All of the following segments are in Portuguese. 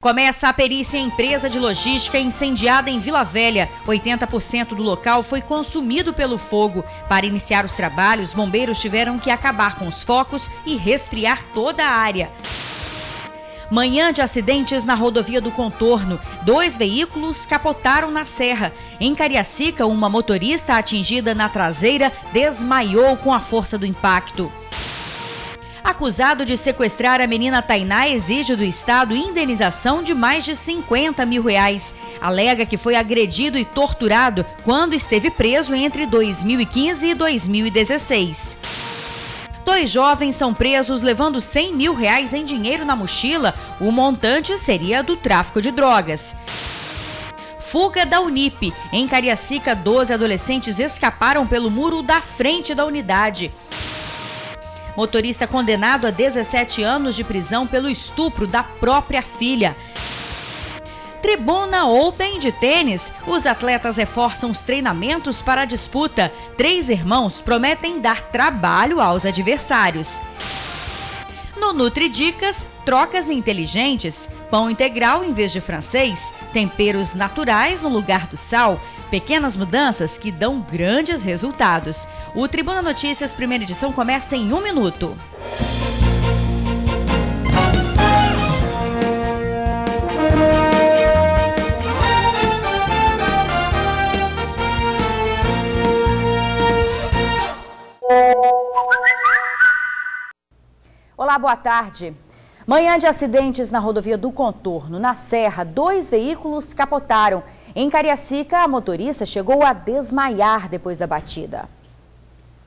Começa a perícia em empresa de logística incendiada em Vila Velha. 80% do local foi consumido pelo fogo. Para iniciar os trabalhos, bombeiros tiveram que acabar com os focos e resfriar toda a área. Manhã de acidentes na rodovia do Contorno. 2 veículos capotaram na serra. Em Cariacica, uma motorista atingida na traseira desmaiou com a força do impacto. Acusado de sequestrar a menina Tainá exige do Estado indenização de mais de R$50 mil. Alega que foi agredido e torturado quando esteve preso entre 2015 e 2016. 2 jovens são presos levando R$100 mil em dinheiro na mochila. O montante seria do tráfico de drogas. Fuga da Unip. Em Cariacica, 12 adolescentes escaparam pelo muro da frente da unidade. Motorista condenado a 17 anos de prisão pelo estupro da própria filha. Tribuna Open de tênis. Os atletas reforçam os treinamentos para a disputa. 3 irmãos prometem dar trabalho aos adversários. No Nutridicas, trocas inteligentes. Pão integral em vez de francês. Temperos naturais no lugar do sal. Pequenas mudanças que dão grandes resultados. O Tribuna Notícias, primeira edição, começa em 1 minuto. Olá, boa tarde. Manhã de acidentes na rodovia do Contorno. Na Serra, 2 veículos capotaram. Em Cariacica, a motorista chegou a desmaiar depois da batida.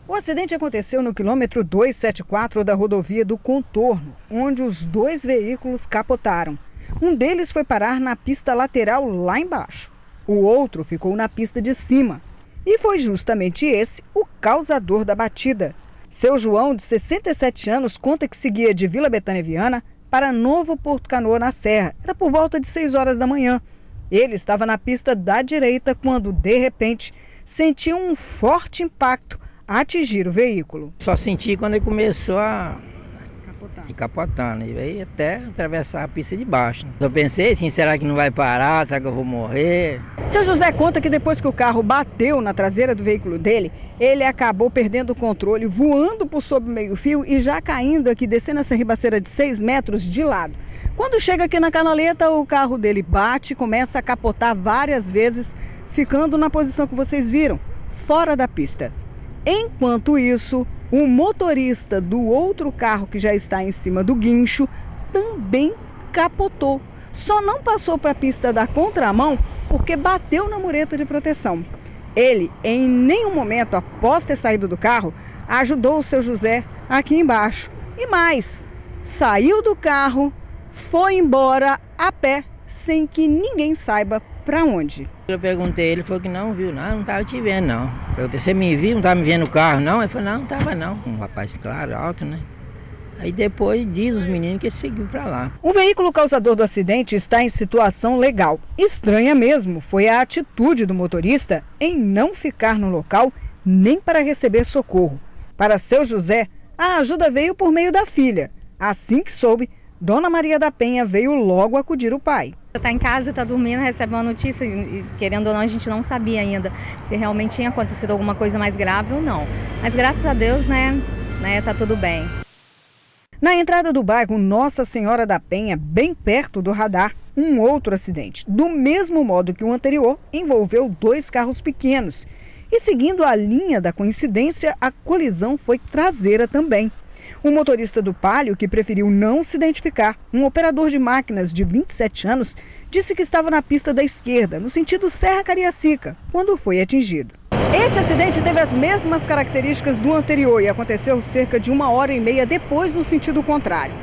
O acidente aconteceu no quilômetro 274 da rodovia do Contorno, onde os 2 veículos capotaram. Um deles foi parar na pista lateral lá embaixo. O outro ficou na pista de cima. E foi justamente esse o causador da batida. Seu João, de 67 anos, conta que seguia de Vila Betânia Viana para Novo Porto Canoa, na Serra. Era por volta de 6 horas da manhã. Ele estava na pista da direita quando, de repente, sentiu um forte impacto a atingir o veículo. Só senti quando ele começou a capotar, né? E veio até atravessar a pista de baixo. Eu pensei assim, será que não vai parar? Será que eu vou morrer? Seu José conta que depois que o carro bateu na traseira do veículo dele, ele acabou perdendo o controle, voando por sob o meio-fio e já caindo aqui, descendo essa ribanceira de 6 metros de lado. Quando chega aqui na canaleta, o carro dele bate, começa a capotar várias vezes, ficando na posição que vocês viram, fora da pista. Enquanto isso, o motorista do outro carro que já está em cima do guincho também capotou. Só não passou para a pista da contramão porque bateu na mureta de proteção. Ele, em nenhum momento, após ter saído do carro, ajudou o seu José aqui embaixo. E mais, saiu do carro, foi embora a pé, sem que ninguém saiba para onde. Eu perguntei, ele falou que não viu, não estava te vendo, não. Eu perguntei, você me viu, não estava me vendo no carro, não? Ele falou, não estava não. Um rapaz claro, alto, né? Aí depois diz os meninos que ele seguiu para lá. O veículo causador do acidente está em situação legal. Estranha mesmo foi a atitude do motorista em não ficar no local nem para receber socorro. Para seu José, a ajuda veio por meio da filha. Assim que soube, Dona Maria da Penha veio logo acudir o pai. Está em casa, está dormindo, recebe uma notícia e, querendo ou não, a gente não sabia ainda se realmente tinha acontecido alguma coisa mais grave ou não. Mas graças a Deus, né, tá tudo bem. Na entrada do bairro Nossa Senhora da Penha, bem perto do radar, um outro acidente, do mesmo modo que o anterior, envolveu 2 carros pequenos. E seguindo a linha da coincidência, a colisão foi traseira também. O motorista do Palio, que preferiu não se identificar, um operador de máquinas de 27 anos, disse que estava na pista da esquerda, no sentido Serra Cariacica, quando foi atingido. Esse acidente teve as mesmas características do anterior e aconteceu cerca de 1h30 depois no sentido contrário.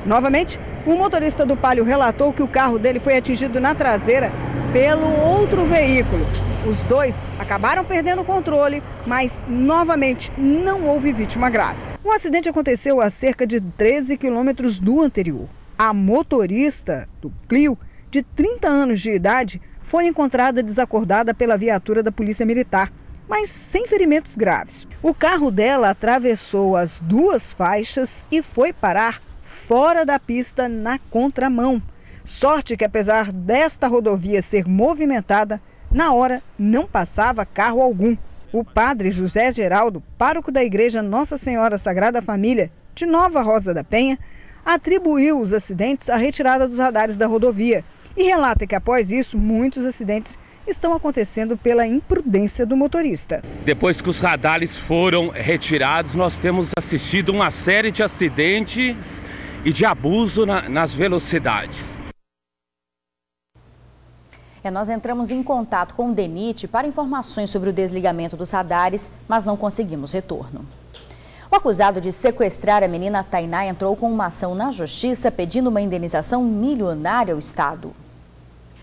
Novamente, o motorista do Palio relatou que o carro dele foi atingido na traseira pelo outro veículo. Os 2 acabaram perdendo o controle, mas novamente não houve vítima grave. O acidente aconteceu a cerca de 13 quilômetros do anterior. A motorista do Clio, de 30 anos de idade, foi encontrada desacordada pela viatura da Polícia Militar, mas sem ferimentos graves. O carro dela atravessou as 2 faixas e foi parar fora da pista na contramão. Sorte que, apesar desta rodovia ser movimentada, na hora não passava carro algum. O padre José Geraldo, pároco da Igreja Nossa Senhora Sagrada Família de Nova Rosa da Penha, atribuiu os acidentes à retirada dos radares da rodovia e relata que, após isso, muitos acidentes estão acontecendo pela imprudência do motorista. Depois que os radares foram retirados, nós temos assistido uma série de acidentes e de abuso nas velocidades. Nós entramos em contato com o DENIT para informações sobre o desligamento dos radares, mas não conseguimos retorno. O acusado de sequestrar a menina Tainá entrou com uma ação na justiça pedindo uma indenização milionária ao Estado.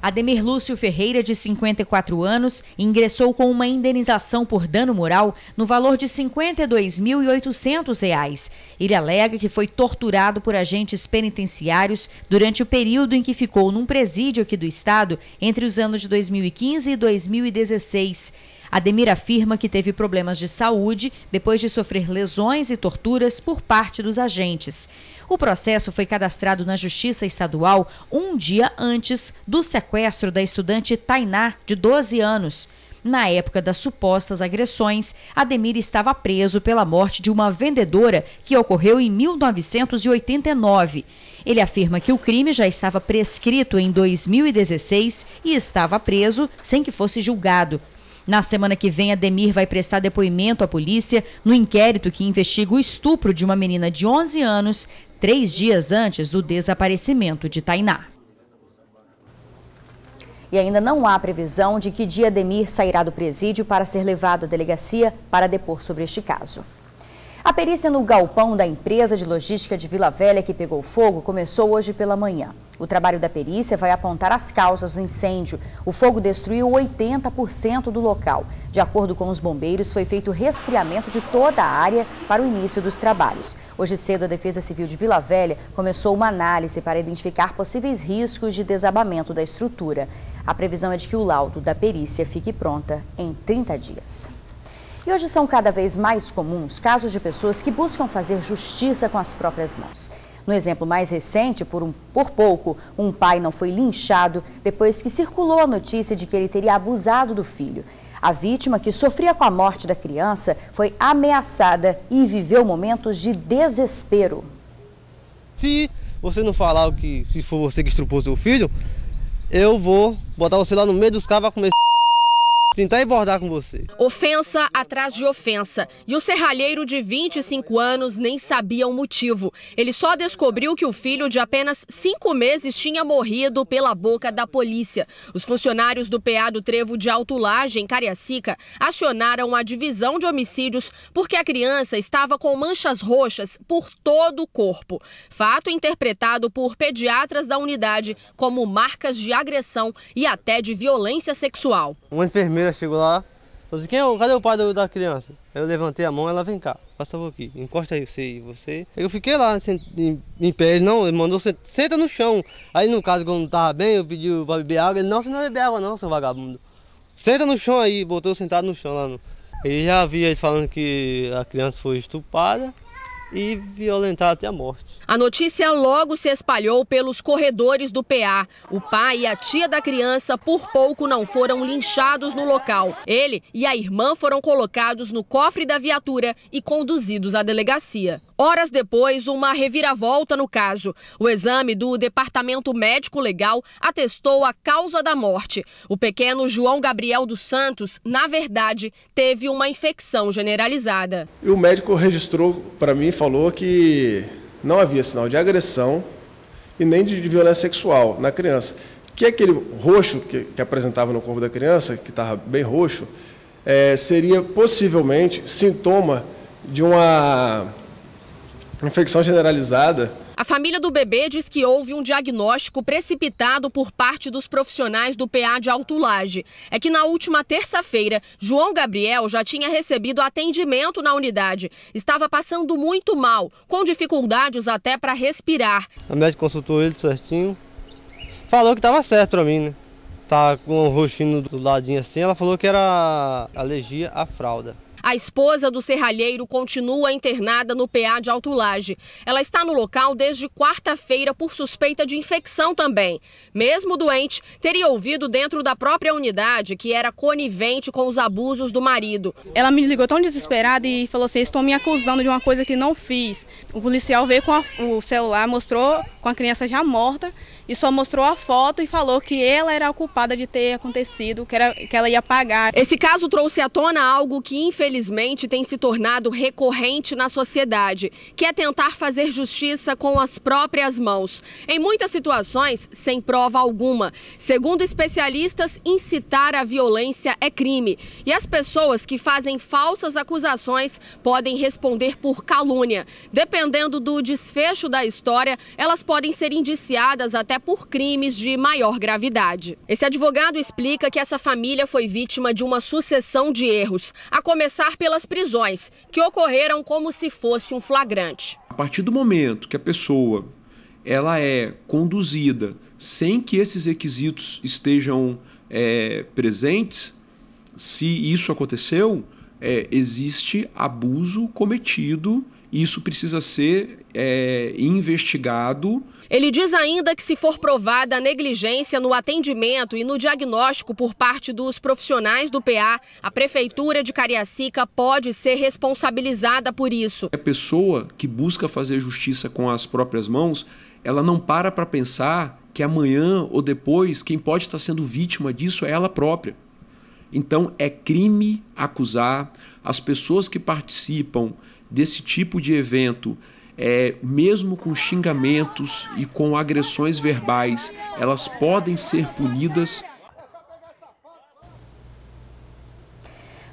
Ademir Lúcio Ferreira, de 54 anos, ingressou com uma indenização por dano moral no valor de R$ 52.800. Ele alega que foi torturado por agentes penitenciários durante o período em que ficou num presídio aqui do estado entre os anos de 2015 e 2016. Ademir afirma que teve problemas de saúde depois de sofrer lesões e torturas por parte dos agentes. O processo foi cadastrado na Justiça Estadual um dia antes do sequestro da estudante Tainá, de 12 anos. Na época das supostas agressões, Ademir estava preso pela morte de uma vendedora que ocorreu em 1989. Ele afirma que o crime já estava prescrito em 2016 e estava preso sem que fosse julgado. Na semana que vem, Ademir vai prestar depoimento à polícia no inquérito que investiga o estupro de uma menina de 11 anos, 3 dias antes do desaparecimento de Tainá. E ainda não há previsão de que dia Ademir sairá do presídio para ser levado à delegacia para depor sobre este caso. A perícia no galpão da empresa de logística de Vila Velha que pegou fogo começou hoje pela manhã. O trabalho da perícia vai apontar as causas do incêndio. O fogo destruiu 80% do local. De acordo com os bombeiros, foi feito resfriamento de toda a área para o início dos trabalhos. Hoje cedo, a Defesa Civil de Vila Velha começou uma análise para identificar possíveis riscos de desabamento da estrutura. A previsão é de que o laudo da perícia fique pronta em 30 dias. E hoje são cada vez mais comuns casos de pessoas que buscam fazer justiça com as próprias mãos. No exemplo mais recente, por pouco, um pai não foi linchado depois que circulou a notícia de que ele teria abusado do filho. A vítima, que sofria com a morte da criança, foi ameaçada e viveu momentos de desespero. Se você não falar o que se for você que estrupou seu filho, eu vou botar você lá no meio dos carros, vai comer tentar abordar com você. Ofensa atrás de ofensa. E o serralheiro de 25 anos nem sabia o motivo. Ele só descobriu que o filho de apenas 5 meses tinha morrido pela boca da polícia. Os funcionários do PA do Trevo de Alto Laje, em Cariacica, acionaram a divisão de homicídios porque a criança estava com manchas roxas por todo o corpo. Fato interpretado por pediatras da unidade como marcas de agressão e até de violência sexual. Uma enfermeira chegou lá, falou assim, cadê o pai da criança? Aí eu levantei a mão, ela vem cá, passa por aqui, encosta aí você. Aí eu fiquei lá em pé, ele mandou, senta no chão. Aí no caso, quando não estava bem, eu pedi para beber água, ele, não, você não vai beber água não, seu vagabundo. Senta no chão aí, botou sentado no chão lá. Ele já havia ele falando que a criança foi estuprada e violentada até a morte. A notícia logo se espalhou pelos corredores do PA. O pai e a tia da criança por pouco não foram linchados no local. Ele e a irmã foram colocados no cofre da viatura e conduzidos à delegacia. Horas depois, uma reviravolta no caso. O exame do Departamento Médico Legal atestou a causa da morte. O pequeno João Gabriel dos Santos, na verdade, teve uma infecção generalizada. E o médico registrou para mim, falou que não havia sinal de agressão e nem de violência sexual na criança. Que aquele roxo que apresentava no corpo da criança, que estava bem roxo, seria possivelmente sintoma de uma infecção generalizada. A família do bebê diz que houve um diagnóstico precipitado por parte dos profissionais do PA de Alto Laje. É que na última terça-feira, João Gabriel já tinha recebido atendimento na unidade. Estava passando muito mal, com dificuldades até para respirar. A médica consultou ele certinho, falou que estava certo para mim, né? Tá com um roxinho do ladinho assim, ela falou que era alergia à fralda. A esposa do serralheiro continua internada no PA de Alto Lage. Ela está no local desde quarta-feira por suspeita de infecção também. Mesmo doente, teria ouvido dentro da própria unidade que era conivente com os abusos do marido. Ela me ligou tão desesperada e falou assim: estão me acusando de uma coisa que não fiz. O policial veio com o celular, mostrou com a criança já morta e só mostrou a foto e falou que ela era a culpada de ter acontecido, que ela ia pagar. Esse caso trouxe à tona algo que infelizmente tem se tornado recorrente na sociedade, que é tentar fazer justiça com as próprias mãos. Em muitas situações, sem prova alguma. Segundo especialistas, incitar a violência é crime. E as pessoas que fazem falsas acusações podem responder por calúnia. Dependendo do desfecho da história, elas podem ser indiciadas até por crimes de maior gravidade. Esse advogado explica que essa família foi vítima de uma sucessão de erros, a começar pelas prisões, que ocorreram como se fosse um flagrante. A partir do momento que a pessoa ela é conduzida sem que esses requisitos estejam presentes, se isso aconteceu, existe abuso cometido e isso precisa ser investigado. Ele diz ainda que, se for provada a negligência no atendimento e no diagnóstico por parte dos profissionais do PA, a Prefeitura de Cariacica pode ser responsabilizada por isso. A pessoa que busca fazer justiça com as próprias mãos, ela não para pensar que amanhã ou depois quem pode estar sendo vítima disso é ela própria. Então é crime acusar as pessoas que participam desse tipo de evento, mesmo com xingamentos e com agressões verbais, elas podem ser punidas.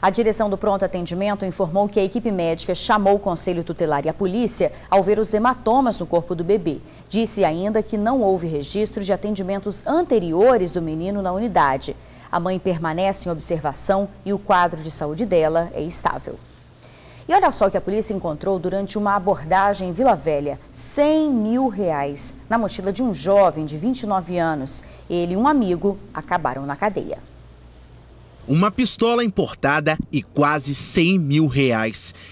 A direção do Pronto Atendimento informou que a equipe médica chamou o Conselho Tutelar e a polícia ao ver os hematomas no corpo do bebê. Disse ainda que não houve registro de atendimentos anteriores do menino na unidade. A mãe permanece em observação e o quadro de saúde dela é estável. E olha só o que a polícia encontrou durante uma abordagem em Vila Velha: R$100 mil na mochila de um jovem de 29 anos. Ele e um amigo acabaram na cadeia. Uma pistola importada e quase R$100 mil.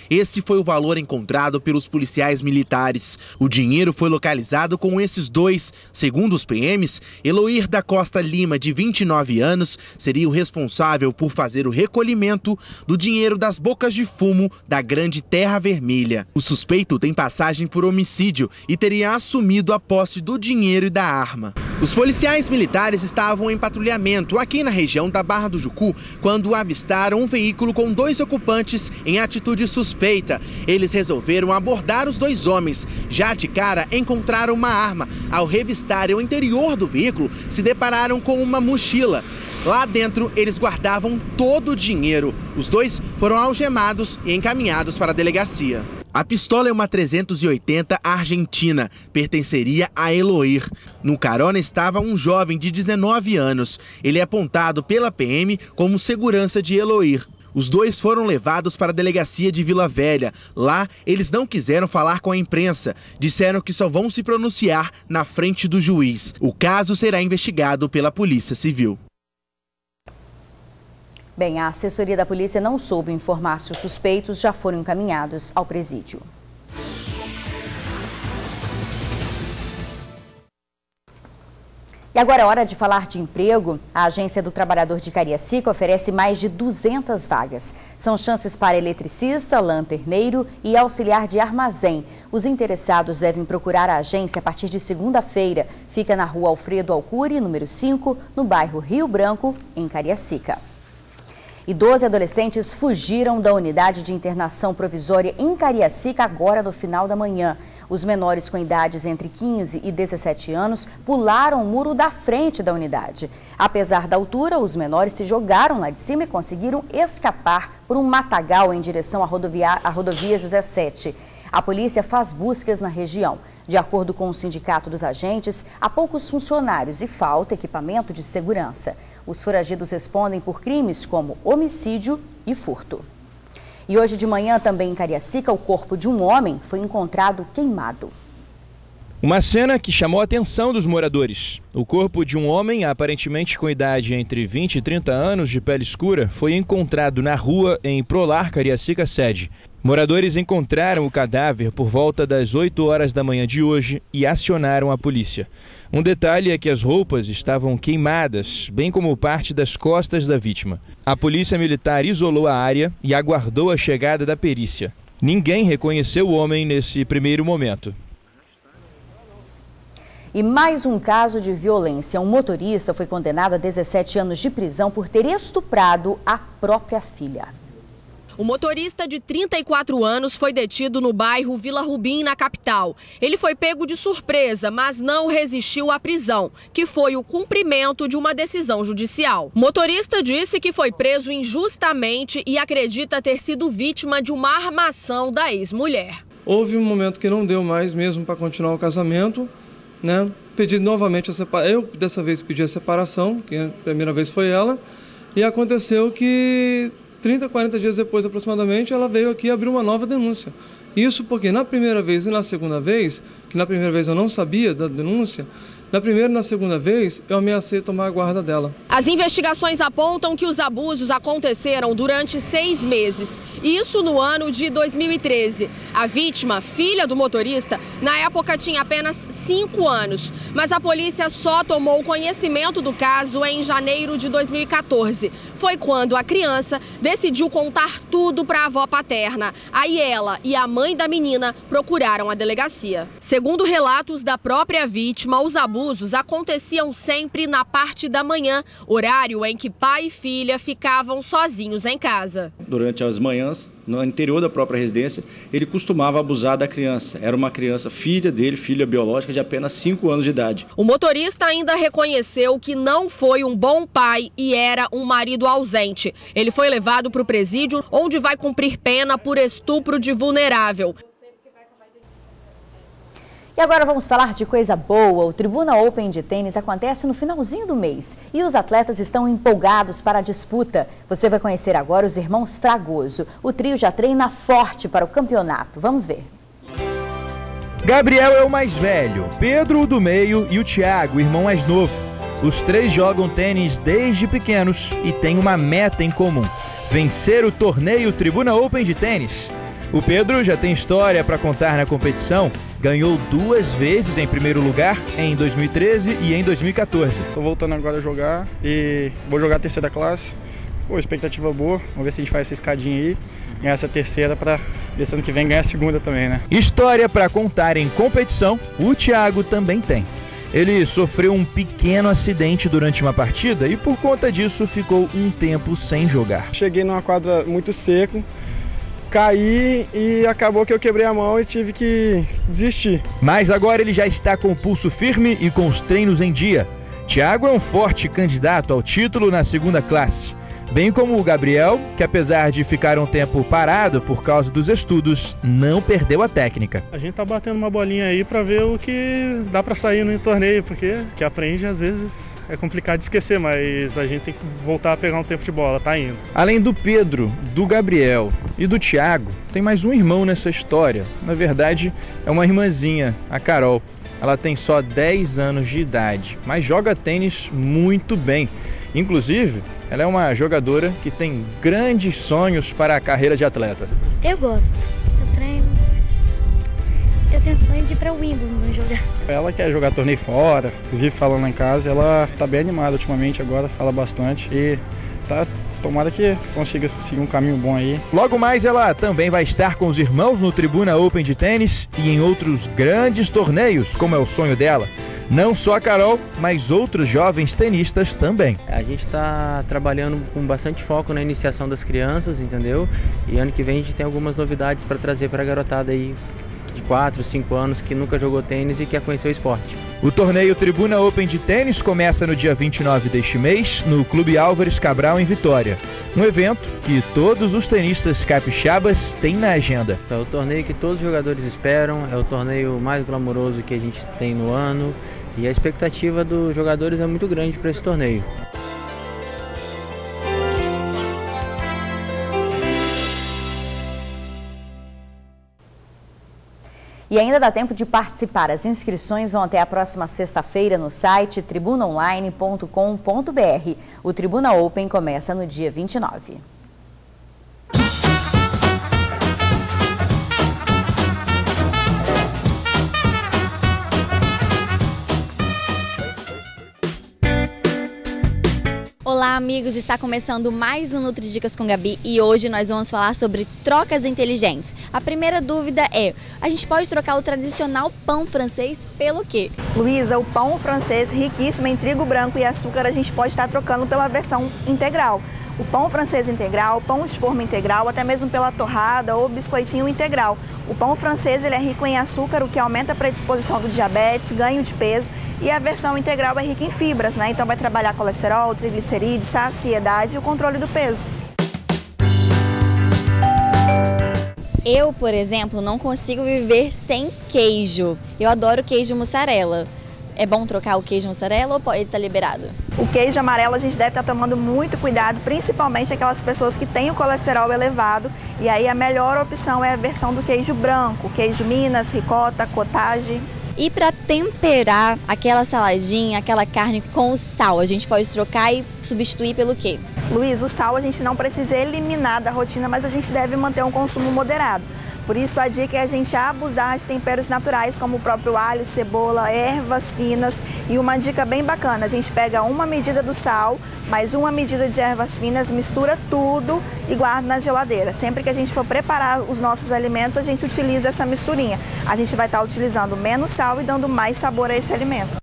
Esse foi o valor encontrado pelos policiais militares. O dinheiro foi localizado com esses dois. Segundo os PMs, Eloir da Costa Lima, de 29 anos, seria o responsável por fazer o recolhimento do dinheiro das bocas de fumo da Grande Terra Vermelha. O suspeito tem passagem por homicídio e teria assumido a posse do dinheiro e da arma. Os policiais militares estavam em patrulhamento aqui na região da Barra do Jucu quando avistaram um veículo com dois ocupantes em atitude suspeita. Eles resolveram abordar os dois homens. Já de cara, encontraram uma arma. Ao revistarem o interior do veículo, se depararam com uma mochila. Lá dentro, eles guardavam todo o dinheiro. Os dois foram algemados e encaminhados para a delegacia. A pistola é uma 380 argentina, pertenceria a Eloir. No carona estava um jovem de 19 anos. Ele é apontado pela PM como segurança de Eloir. Os dois foram levados para a delegacia de Vila Velha. Lá, eles não quiseram falar com a imprensa. Disseram que só vão se pronunciar na frente do juiz. O caso será investigado pela Polícia Civil. Bem, a assessoria da polícia não soube informar se os suspeitos já foram encaminhados ao presídio. E agora é hora de falar de emprego. A Agência do Trabalhador de Cariacica oferece mais de 200 vagas. São chances para eletricista, lanterneiro e auxiliar de armazém. Os interessados devem procurar a agência a partir de segunda-feira. Fica na rua Alfredo Alcuri, número 5, no bairro Rio Branco, em Cariacica. E 12 adolescentes fugiram da unidade de internação provisória em Cariacica agora no final da manhã. Os menores com idades entre 15 e 17 anos pularam o muro da frente da unidade. Apesar da altura, os menores se jogaram lá de cima e conseguiram escapar por um matagal em direção à rodovia José Sete. A polícia faz buscas na região. De acordo com o sindicato dos agentes, há poucos funcionários e falta equipamento de segurança. Os foragidos respondem por crimes como homicídio e furto. E hoje de manhã, também em Cariacica, o corpo de um homem foi encontrado queimado. Uma cena que chamou a atenção dos moradores. O corpo de um homem, aparentemente com idade entre 20 e 30 anos, de pele escura, foi encontrado na rua em Prolar, Cariacica Sede. Moradores encontraram o cadáver por volta das 8 horas da manhã de hoje e acionaram a polícia. Um detalhe é que as roupas estavam queimadas, bem como parte das costas da vítima. A polícia militar isolou a área e aguardou a chegada da perícia. Ninguém reconheceu o homem nesse primeiro momento. E mais um caso de violência. Um motorista foi condenado a 17 anos de prisão por ter estuprado a própria filha. O motorista de 34 anos foi detido no bairro Vila Rubim, na capital. Ele foi pego de surpresa, mas não resistiu à prisão, que foi o cumprimento de uma decisão judicial. O motorista disse que foi preso injustamente e acredita ter sido vítima de uma armação da ex-mulher. Houve um momento que não deu mais mesmo para continuar o casamento, né? Pedi novamente a separação. Eu dessa vez pedi a separação, que a primeira vez foi ela, e aconteceu que 30, 40 dias depois aproximadamente ela veio aqui abrir uma nova denúncia. Isso porque na primeira vez e na segunda vez, que na primeira vez eu não sabia da denúncia, na primeira e na segunda vez eu ameacei tomar a guarda dela. As investigações apontam que os abusos aconteceram durante 6 meses. Isso no ano de 2013. A vítima, filha do motorista, na época tinha apenas 5 anos. Mas a polícia só tomou conhecimento do caso em janeiro de 2014. Foi quando a criança decidiu contar tudo para a avó paterna. Aí ela e a mãe da menina procuraram a delegacia. Segundo relatos da própria vítima, os abusos aconteciam sempre na parte da manhã, horário em que pai e filha ficavam sozinhos em casa. Durante as manhãs, no interior da própria residência, ele costumava abusar da criança. Era uma criança, filha dele, filha biológica de apenas 5 anos de idade. O motorista ainda reconheceu que não foi um bom pai e era um marido ausente. Ele foi levado para o presídio, onde vai cumprir pena por estupro de vulnerável. E agora vamos falar de coisa boa. O Tribuna Open de tênis acontece no finalzinho do mês e os atletas estão empolgados para a disputa. Você vai conhecer agora os irmãos Fragoso. O trio já treina forte para o campeonato. Vamos ver. Gabriel é o mais velho, Pedro o do meio e o Thiago, o irmão mais novo. Os 3 jogam tênis desde pequenos e têm uma meta em comum: vencer o torneio Tribuna Open de tênis. O Pedro já tem história para contar na competição. Ganhou 2 vezes em primeiro lugar, em 2013 e em 2014. Estou voltando agora a jogar e vou jogar a terceira classe. Pô, expectativa boa. Vamos ver se a gente faz essa escadinha aí, ganhar essa terceira para ver se ano que vem ganhar a segunda também, né? História para contar em competição, o Thiago também tem. Ele sofreu um pequeno acidente durante uma partida e por conta disso ficou um tempo sem jogar. Cheguei numa quadra muito seco, caí e acabou que eu quebrei a mão e tive que desistir. Mas agora ele já está com o pulso firme e com os treinos em dia. Thiago é um forte candidato ao título na segunda classe. Bem como o Gabriel, que apesar de ficar um tempo parado por causa dos estudos, não perdeu a técnica. A gente tá batendo uma bolinha aí para ver o que dá para sair no torneio, porque que aprende às vezes é complicado de esquecer, mas a gente tem que voltar a pegar um tempo de bola, tá indo. Além do Pedro, do Gabriel e do Thiago, tem mais um irmão nessa história. Na verdade, é uma irmãzinha, a Carol. Ela tem só 10 anos de idade, mas joga tênis muito bem. Inclusive, ela é uma jogadora que tem grandes sonhos para a carreira de atleta. Eu gosto, eu treino, eu tenho sonho de ir para o Wimbledon jogar. Ela quer jogar torneio fora, vive falando lá em casa, ela tá bem animada ultimamente agora, fala bastante e tá... Tomara que consiga seguir um caminho bom aí. Logo mais ela também vai estar com os irmãos no Tribuna Open de tênis e em outros grandes torneios, como é o sonho dela. Não só a Carol, mas outros jovens tenistas também. A gente está trabalhando com bastante foco na iniciação das crianças, entendeu? E ano que vem a gente tem algumas novidades para trazer para a garotada aí de 4, 5 anos que nunca jogou tênis e quer conhecer o esporte. O torneio Tribuna Open de tênis começa no dia 29 deste mês, no Clube Álvares Cabral, em Vitória. Um evento que todos os tenistas capixabas têm na agenda. É o torneio que todos os jogadores esperam, é o torneio mais glamouroso que a gente tem no ano e a expectativa dos jogadores é muito grande para esse torneio. E ainda dá tempo de participar. As inscrições vão até a próxima sexta-feira no site tribunaonline.com.br. O Tribuna Open começa no dia 29. Olá amigos, está começando mais um Nutridicas com Gabi e hoje nós vamos falar sobre trocas inteligentes. A primeira dúvida é, a gente pode trocar o tradicional pão francês pelo quê? Luísa, o pão francês riquíssimo em trigo branco e açúcar a gente pode estar trocando pela versão integral. O pão francês integral, pão de forma integral, até mesmo pela torrada ou biscoitinho integral. O pão francês ele é rico em açúcar, o que aumenta a predisposição do diabetes, ganho de peso, e a versão integral é rica em fibras, né? Então vai trabalhar colesterol, triglicerídeos, saciedade e o controle do peso. Eu, por exemplo, não consigo viver sem queijo. Eu adoro queijo mussarela. É bom trocar o queijo mussarela ou pode estar liberado? O queijo amarelo a gente deve estar tomando muito cuidado, principalmente aquelas pessoas que têm o colesterol elevado. E aí a melhor opção é a versão do queijo branco, queijo Minas, ricota, cottage. E para temperar aquela saladinha, aquela carne com o sal, a gente pode trocar e substituir pelo quê? Luiz, o sal a gente não precisa eliminar da rotina, mas a gente deve manter um consumo moderado. Por isso a dica é a gente abusar de temperos naturais, como o próprio alho, cebola, ervas finas. E uma dica bem bacana, a gente pega uma medida do sal, mais uma medida de ervas finas, mistura tudo e guarda na geladeira. Sempre que a gente for preparar os nossos alimentos, a gente utiliza essa misturinha. A gente vai estar utilizando menos sal e dando mais sabor a esse alimento.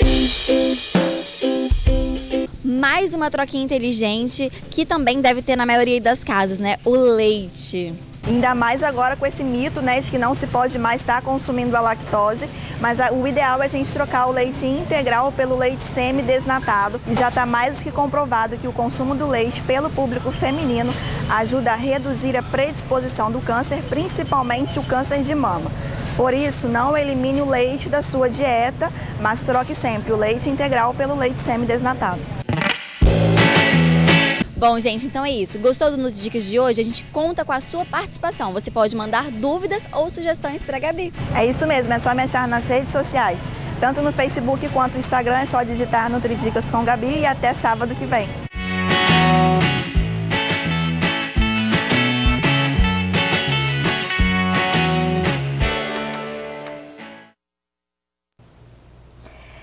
Mais uma troquinha inteligente que também deve ter na maioria das casas, né? O leite. Ainda mais agora com esse mito, né, de que não se pode mais estar consumindo a lactose, mas o ideal é a gente trocar o leite integral pelo leite semi-desnatado. E já está mais do que comprovado que o consumo do leite pelo público feminino ajuda a reduzir a predisposição do câncer, principalmente o câncer de mama. Por isso, não elimine o leite da sua dieta, mas troque sempre o leite integral pelo leite semi-desnatado. Bom, gente, então é isso. Gostou do Nutridicas de hoje? A gente conta com a sua participação. Você pode mandar dúvidas ou sugestões para a Gabi. É isso mesmo, é só me achar nas redes sociais. Tanto no Facebook quanto no Instagram, é só digitar Nutridicas com Gabi e até sábado que vem.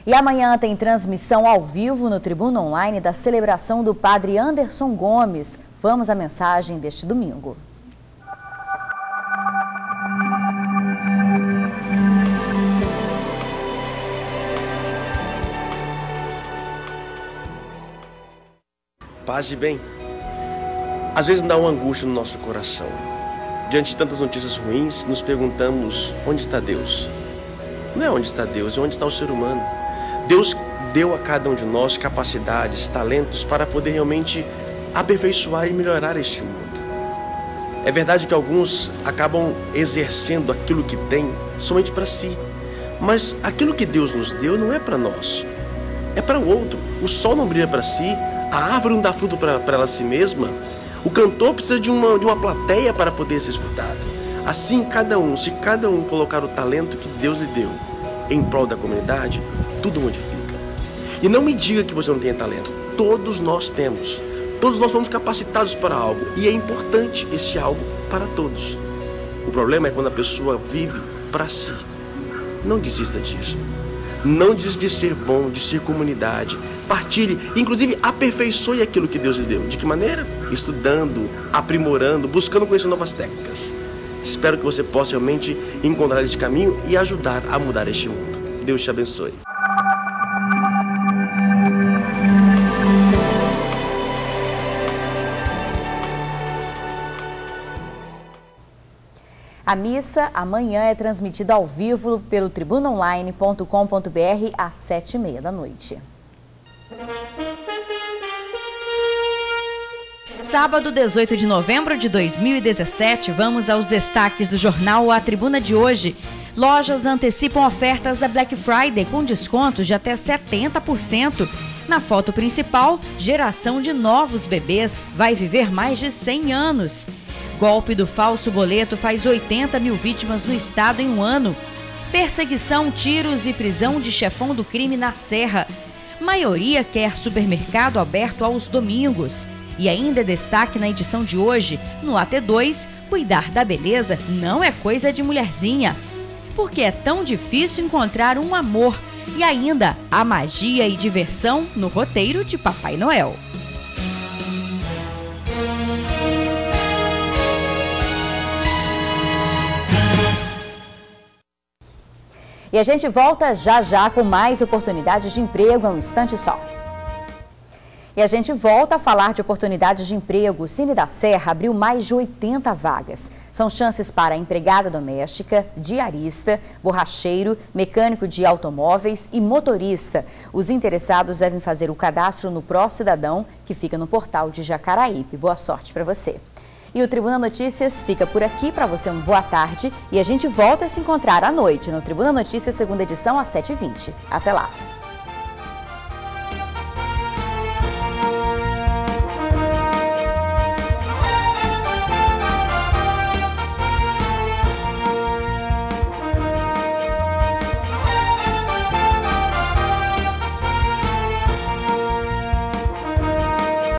E amanhã tem transmissão ao vivo no Tribuna Online da celebração do Padre Anderson Gomes. Vamos à mensagem deste domingo. Paz e bem. Às vezes dá uma angústia no nosso coração. Diante de tantas notícias ruins, nos perguntamos: onde está Deus? Não é onde está Deus, é onde está o ser humano. Deus deu a cada um de nós capacidades, talentos para poder realmente aperfeiçoar e melhorar este mundo. É verdade que alguns acabam exercendo aquilo que têm somente para si, mas aquilo que Deus nos deu não é para nós, é para o outro. O sol não brilha para si, a árvore não dá fruto para ela si mesma, o cantor precisa de uma plateia para poder ser escutado. Assim, se cada um colocar o talento que Deus lhe deu em prol da comunidade, tudo modifica. E não me diga que você não tem talento. Todos nós temos. Todos nós fomos capacitados para algo. E é importante esse algo para todos. O problema é quando a pessoa vive para si. Não desista disso. Não desista de ser bom, de ser comunidade. Partilhe, inclusive aperfeiçoe aquilo que Deus lhe deu. De que maneira? Estudando, aprimorando, buscando conhecer novas técnicas. Espero que você possa realmente encontrar esse caminho e ajudar a mudar este mundo. Deus te abençoe. A missa amanhã é transmitida ao vivo pelo tribunaonline.com.br às 7h30 da noite. Sábado, 18 de novembro de 2017, vamos aos destaques do jornal A Tribuna de hoje. Lojas antecipam ofertas da Black Friday com descontos de até 70%. Na foto principal, geração de novos bebês vai viver mais de 100 anos. Golpe do falso boleto faz 80 mil vítimas no estado em um ano. Perseguição, tiros e prisão de chefão do crime na Serra. Maioria quer supermercado aberto aos domingos. E ainda destaque na edição de hoje, no AT2, cuidar da beleza não é coisa de mulherzinha. Porque é tão difícil encontrar um amor. E ainda a magia e diversão no roteiro de Papai Noel. E a gente volta já já com mais oportunidades de emprego, é um instante só. E a gente volta a falar de oportunidades de emprego. O Cine da Serra abriu mais de 80 vagas. São chances para empregada doméstica, diarista, borracheiro, mecânico de automóveis e motorista. Os interessados devem fazer o cadastro no Pró-Cidadão, que fica no portal de Jacaraípe. Boa sorte para você. E o Tribuna Notícias fica por aqui. Para você, uma boa tarde. E a gente volta a se encontrar à noite no Tribuna Notícias, segunda edição, às 7h20. Até lá!